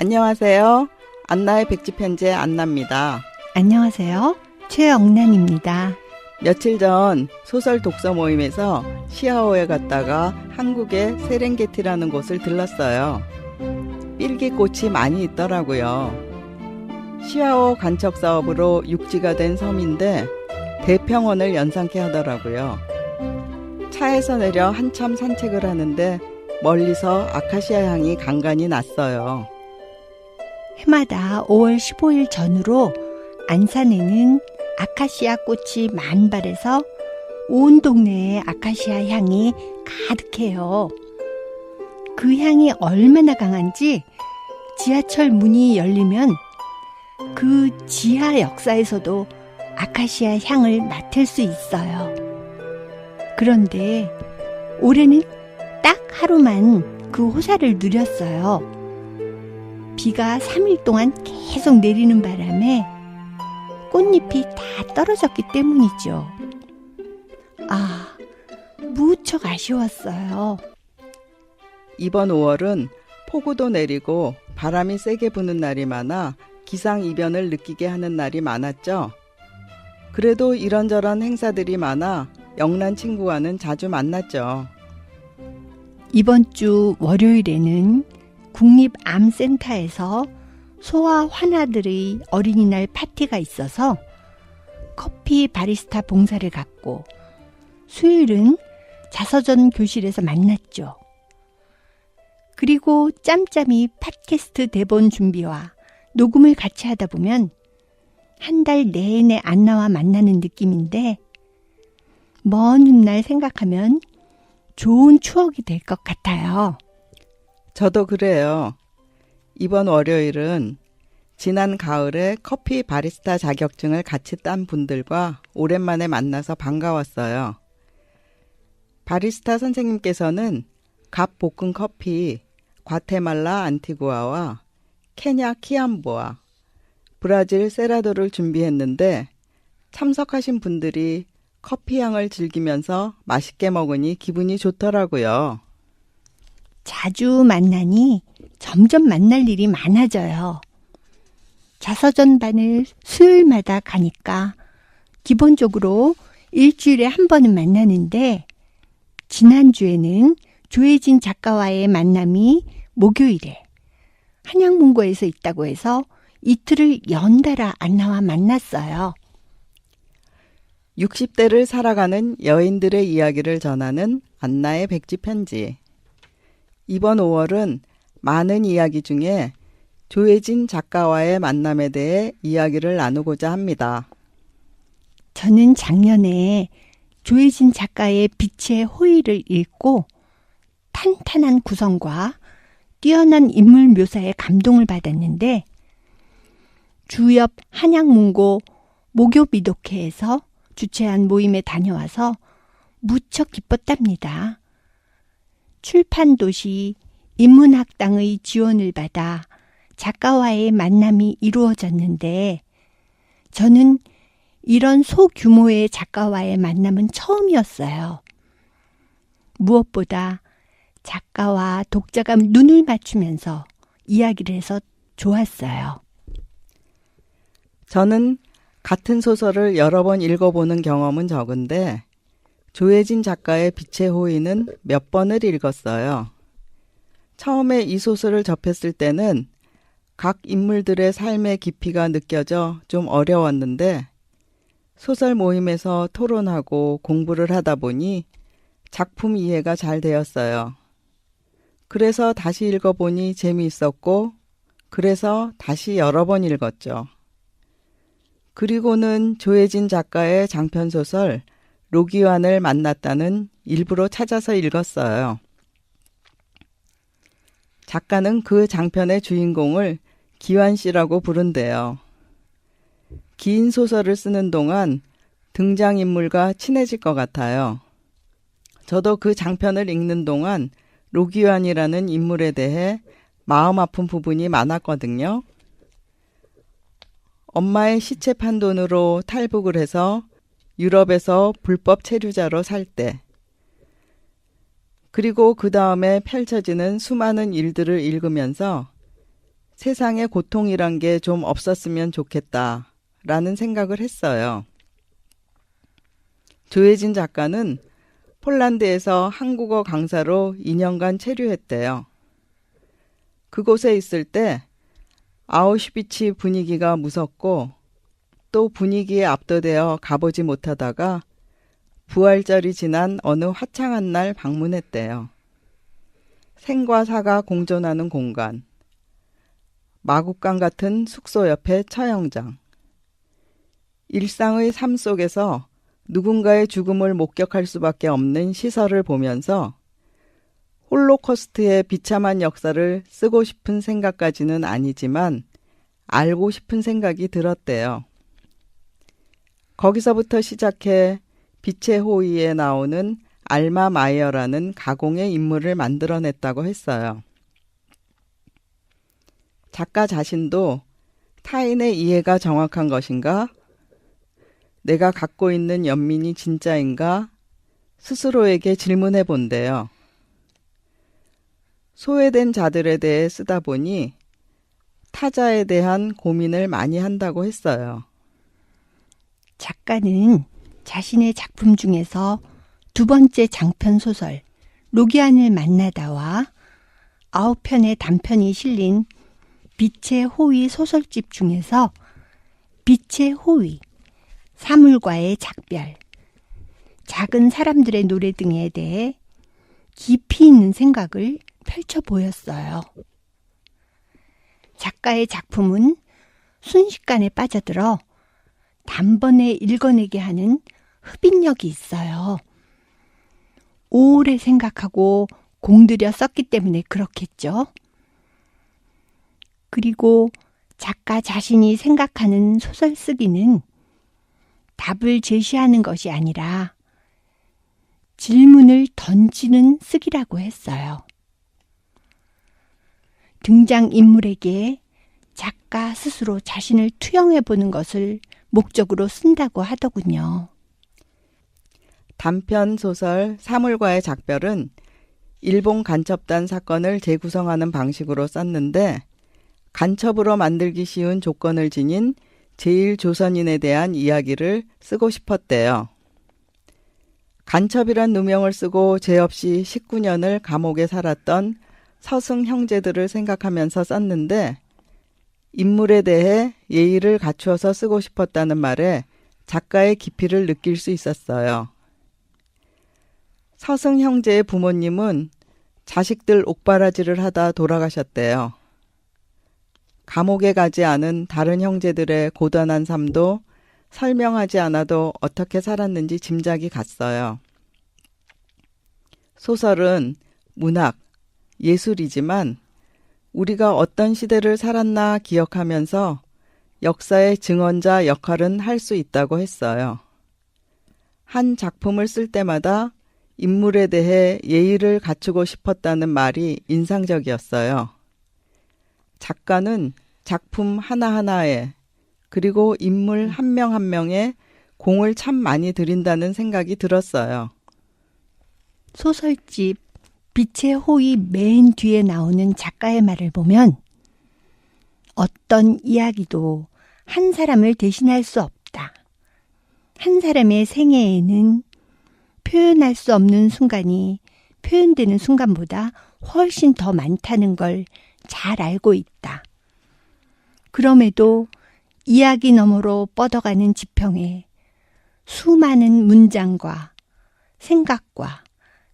안녕하세요. 안나의 백지편지의 안나입니다. 안녕하세요. 최영란입니다. 며칠 전 소설 독서 모임에서 시아오에 갔다가 한국의 세렝게티라는 곳을 들렀어요. 삘기꽃이 많이 있더라고요. 시아오 간척 사업으로 육지가 된 섬인데 대평원을 연상케 하더라고요. 차에서 내려 한참 산책을 하는데 멀리서 아카시아 향이 간간히 났어요. 해마다 5월 15일 전후로 안산에는 아카시아 꽃이 만발해서 온 동네에 아카시아 향이 가득해요. 그 향이 얼마나 강한지 지하철 문이 열리면 그 지하 역사에서도 아카시아 향을 맡을 수 있어요. 그런데 올해는 딱 하루만 그 호사를 누렸어요. 비가 3일 동안 계속 내리는 바람에 꽃잎이 다 떨어졌기 때문이죠. 무척 아쉬웠어요. 이번 5월은 폭우도 내리고 바람이 세게 부는 날이 많아 기상이변을 느끼게 하는 날이 많았죠. 그래도 이런저런 행사들이 많아 영란 친구와는 자주 만났죠. 이번 주 월요일에는 국립암센터에서 소아 환아들의 어린이날 파티가 있어서 커피 바리스타 봉사를 갔고, 수요일은 자서전 교실에서 만났죠. 그리고 짬짬이 팟캐스트 대본 준비와 녹음을 같이 하다 보면 한 달 내내 안나와 만나는 느낌인데, 먼 훗날 생각하면 좋은 추억이 될 것 같아요. 저도 그래요. 이번 월요일은 지난 가을에 커피 바리스타 자격증을 같이 딴 분들과 오랜만에 만나서 반가웠어요. 바리스타 선생님께서는 갓 볶은 커피, 과테말라 안티구아와 케냐 키암보아, 브라질 세라도를 준비했는데 참석하신 분들이 커피 향을 즐기면서 맛있게 먹으니 기분이 좋더라고요. 자주 만나니 점점 만날 일이 많아져요. 자서전반을 수요일마다 가니까 기본적으로 일주일에 한 번은 만나는데, 지난주에는 조혜진 작가와의 만남이 목요일에 한양문고에서 있다고 해서 이틀을 연달아 안나와 만났어요. 60대를 살아가는 여인들의 이야기를 전하는 안나의 백지편지. 이번 5월은 많은 이야기 중에 조혜진 작가와의 만남에 대해 이야기를 나누고자 합니다. 저는 작년에 조혜진 작가의 빛의 호의를 읽고 탄탄한 구성과 뛰어난 인물 묘사에 감동을 받았는데, 주옆 한양문고 모교미독회에서 주최한 모임에 다녀와서 무척 기뻤답니다. 출판도시 인문학당의 지원을 받아 작가와의 만남이 이루어졌는데, 저는 이런 소규모의 작가와의 만남은 처음이었어요. 무엇보다 작가와 독자가 눈을 맞추면서 이야기를 해서 좋았어요. 저는 같은 소설을 여러 번 읽어보는 경험은 적은데 조혜진 작가의 빛의 호의는 몇 번을 읽었어요. 처음에 이 소설을 접했을 때는 각 인물들의 삶의 깊이가 느껴져 좀 어려웠는데, 소설 모임에서 토론하고 공부를 하다 보니 작품 이해가 잘 되었어요. 그래서 다시 읽어보니 재미있었고, 그래서 다시 여러 번 읽었죠. 그리고는 조혜진 작가의 장편소설 로기환을 만났다는 일부러 찾아서 읽었어요. 작가는 그 장편의 주인공을 기환 씨라고 부른대요. 긴 소설을 쓰는 동안 등장인물과 친해질 것 같아요. 저도 그 장편을 읽는 동안 로기환이라는 인물에 대해 마음 아픈 부분이 많았거든요. 엄마의 시체 판돈으로 탈북을 해서 유럽에서 불법 체류자로 살 때, 그리고 그 다음에 펼쳐지는 수많은 일들을 읽으면서 세상에 고통이란 게 좀 없었으면 좋겠다라는 생각을 했어요. 조혜진 작가는 폴란드에서 한국어 강사로 2년간 체류했대요. 그곳에 있을 때 아우슈비츠 분위기가 무섭고 또 분위기에 압도되어 가보지 못하다가 부활절이 지난 어느 화창한 날 방문했대요. 생과 사가 공존하는 공간, 마국간 같은 숙소 옆의 처형장, 일상의 삶 속에서 누군가의 죽음을 목격할 수밖에 없는 시설을 보면서 홀로코스트의 비참한 역사를 쓰고 싶은 생각까지는 아니지만 알고 싶은 생각이 들었대요. 거기서부터 시작해 빛의 호의에 나오는 알마 마이어라는 가공의 인물을 만들어냈다고 했어요. 작가 자신도 타인의 이해가 정확한 것인가? 내가 갖고 있는 연민이 진짜인가? 스스로에게 질문해 본대요. 소외된 자들에 대해 쓰다 보니 타자에 대한 고민을 많이 한다고 했어요. 작가는 자신의 작품 중에서 두 번째 장편 소설 로기안을 만나다와 9편의 단편이 실린 빛의 호위 소설집 중에서 빛의 호위, 사물과의 작별, 작은 사람들의 노래 등에 대해 깊이 있는 생각을 펼쳐 보였어요. 작가의 작품은 순식간에 빠져들어 단번에 읽어내게 하는 흡인력이 있어요. 오래 생각하고 공들여 썼기 때문에 그렇겠죠. 그리고 작가 자신이 생각하는 소설 쓰기는 답을 제시하는 것이 아니라 질문을 던지는 쓰기라고 했어요. 등장인물에게 작가 스스로 자신을 투영해보는 것을 목적으로 쓴다고 하더군요. 단편 소설 사물과의 작별은 일본 간첩단 사건을 재구성하는 방식으로 썼는데 간첩으로 만들기 쉬운 조건을 지닌 제1조선인에 대한 이야기를 쓰고 싶었대요. 간첩이란 누명을 쓰고 죄 없이 19년을 감옥에 살았던 서승 형제들을 생각하면서 썼는데 인물에 대해 예의를 갖추어서 쓰고 싶었다는 말에 작가의 깊이를 느낄 수 있었어요. 서승 형제의 부모님은 자식들 옥바라지를 하다 돌아가셨대요. 감옥에 가지 않은 다른 형제들의 고단한 삶도 설명하지 않아도 어떻게 살았는지 짐작이 갔어요. 소설은 문학, 예술이지만 우리가 어떤 시대를 살았나 기억하면서 역사의 증언자 역할은 할 수 있다고 했어요. 한 작품을 쓸 때마다 인물에 대해 예의를 갖추고 싶었다는 말이 인상적이었어요. 작가는 작품 하나하나에 그리고 인물 한 명 한 명에 공을 참 많이 들인다는 생각이 들었어요. 소설집 빛의 호의 맨 뒤에 나오는 작가의 말을 보면 어떤 이야기도 한 사람을 대신할 수 없다. 한 사람의 생애에는 표현할 수 없는 순간이 표현되는 순간보다 훨씬 더 많다는 걸 잘 알고 있다. 그럼에도 이야기 너머로 뻗어가는 지평에 수많은 문장과 생각과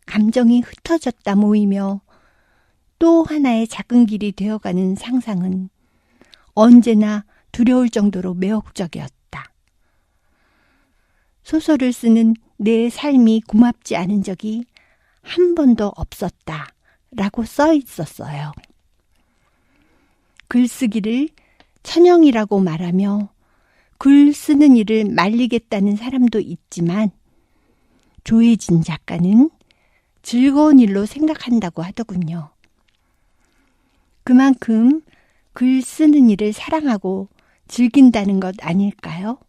감정이 흩어졌다 모이며 또 하나의 작은 길이 되어가는 상상은 언제나 두려울 정도로 매혹적이었다. 소설을 쓰는 내 삶이 고맙지 않은 적이 한 번도 없었다 라고 써 있었어요. 글쓰기를 천형이라고 말하며 글 쓰는 일을 말리겠다는 사람도 있지만 조혜진 작가는 즐거운 일로 생각한다고 하더군요. 그만큼 글 쓰는 일을 사랑하고 즐긴다는 것 아닐까요?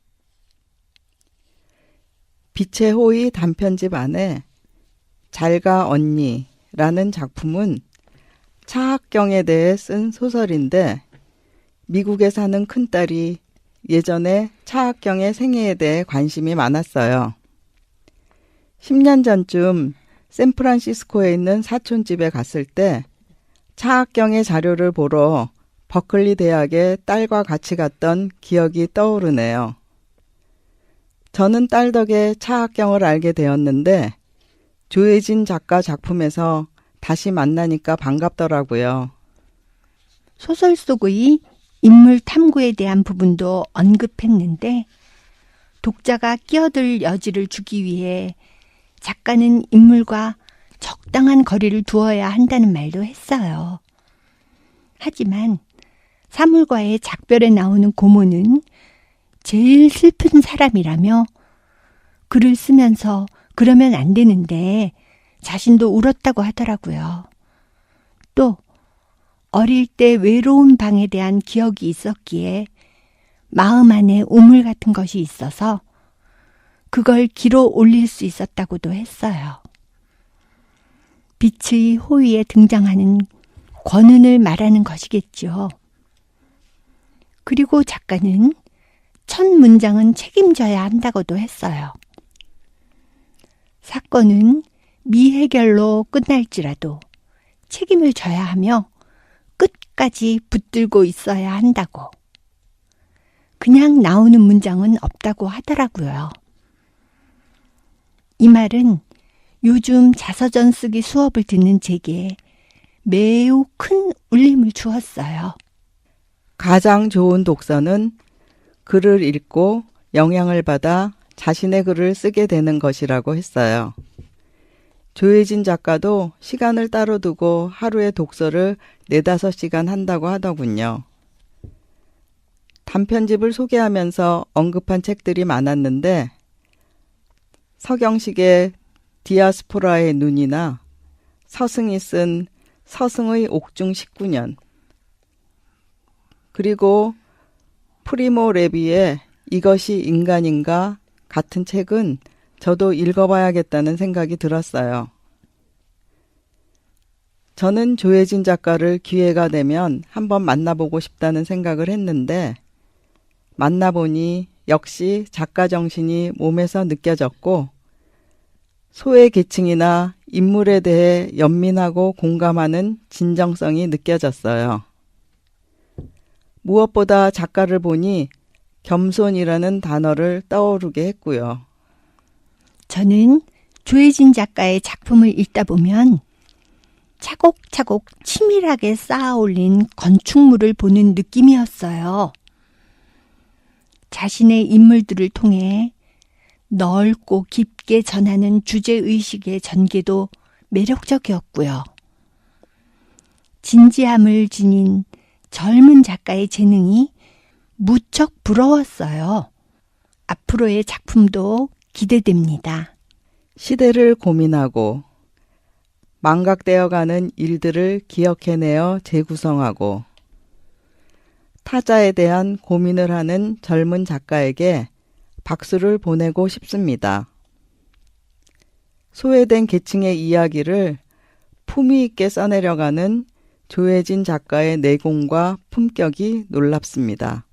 빛의 호의 단편집 안에 잘가 언니라는 작품은 차학경에 대해 쓴 소설인데 미국에 사는 큰딸이 예전에 차학경의 생애에 대해 관심이 많았어요. 10년 전쯤 샌프란시스코에 있는 사촌 집에 갔을 때 차학경의 자료를 보러 버클리 대학에 딸과 같이 갔던 기억이 떠오르네요. 저는 딸 덕에 차학경을 알게 되었는데 조혜진 작가 작품에서 다시 만나니까 반갑더라고요. 소설 속의 인물 탐구에 대한 부분도 언급했는데 독자가 끼어들 여지를 주기 위해 작가는 인물과 적당한 거리를 두어야 한다는 말도 했어요. 하지만 사물과의 작별에 나오는 고모는 제일 슬픈 사람이라며 글을 쓰면서 그러면 안 되는데 자신도 울었다고 하더라고요. 또 어릴 때 외로운 방에 대한 기억이 있었기에 마음 안에 우물 같은 것이 있어서 그걸 기로 올릴 수 있었다고도 했어요. 빛의 호위에 등장하는 권은을 말하는 것이겠죠. 그리고 작가는 첫 문장은 책임져야 한다고도 했어요. 사건은 미해결로 끝날지라도 책임을 져야 하며 끝까지 붙들고 있어야 한다고. 그냥 나오는 문장은 없다고 하더라고요. 이 말은 요즘 자서전 쓰기 수업을 듣는 제게 매우 큰 울림을 주었어요. 가장 좋은 독서는 글을 읽고 영향을 받아 자신의 글을 쓰게 되는 것이라고 했어요. 조혜진 작가도 시간을 따로 두고 하루에 독서를 4-5시간 한다고 하더군요. 단편집을 소개하면서 언급한 책들이 많았는데 서경식의 디아스포라의 눈이나 서승이 쓴 서승의 옥중 19년, 그리고 프리모 레비의 이것이 인간인가 같은 책은 저도 읽어봐야겠다는 생각이 들었어요. 저는 조혜진 작가를 기회가 되면 한번 만나보고 싶다는 생각을 했는데 만나보니 역시 작가 정신이 몸에서 느껴졌고 소외 계층이나 인물에 대해 연민하고 공감하는 진정성이 느껴졌어요. 무엇보다 작가를 보니 겸손이라는 단어를 떠오르게 했고요. 저는 조혜진 작가의 작품을 읽다 보면 차곡차곡 치밀하게 쌓아 올린 건축물을 보는 느낌이었어요. 자신의 인물들을 통해 넓고 깊게 전하는 주제의식의 전개도 매력적이었고요. 진지함을 지닌 젊은 작가의 재능이 무척 부러웠어요. 앞으로의 작품도 기대됩니다. 시대를 고민하고 망각되어가는 일들을 기억해내어 재구성하고 타자에 대한 고민을 하는 젊은 작가에게 박수를 보내고 싶습니다. 소외된 계층의 이야기를 품위 있게 써내려가는 조혜진 작가의 내공과 품격이 놀랍습니다.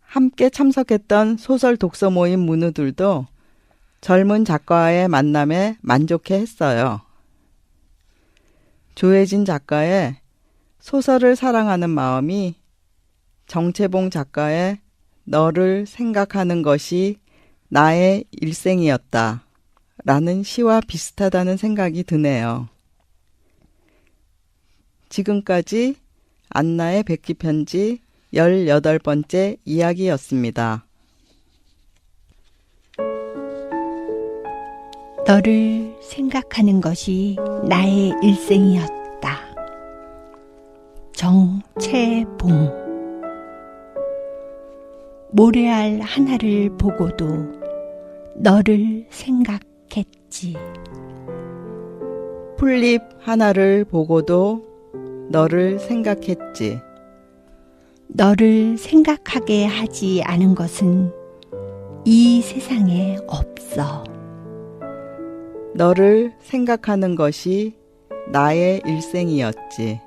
함께 참석했던 소설 독서 모임 문우들도 젊은 작가와의 만남에 만족해 했어요. 조혜진 작가의 소설을 사랑하는 마음이 정채봉 작가의 너를 생각하는 것이 나의 일생이었다 라는 시와 비슷하다는 생각이 드네요. 지금까지 안나의 백기편지 18번째 이야기였습니다. 너를 생각하는 것이 나의 일생이었다. 정채봉. 모래알 하나를 보고도 너를 생각했지. 풀잎 하나를 보고도 너를 생각했지. 너를 생각하게 하지 않은 것은 이 세상에 없어. 너를 생각하는 것이 나의 일생이었지.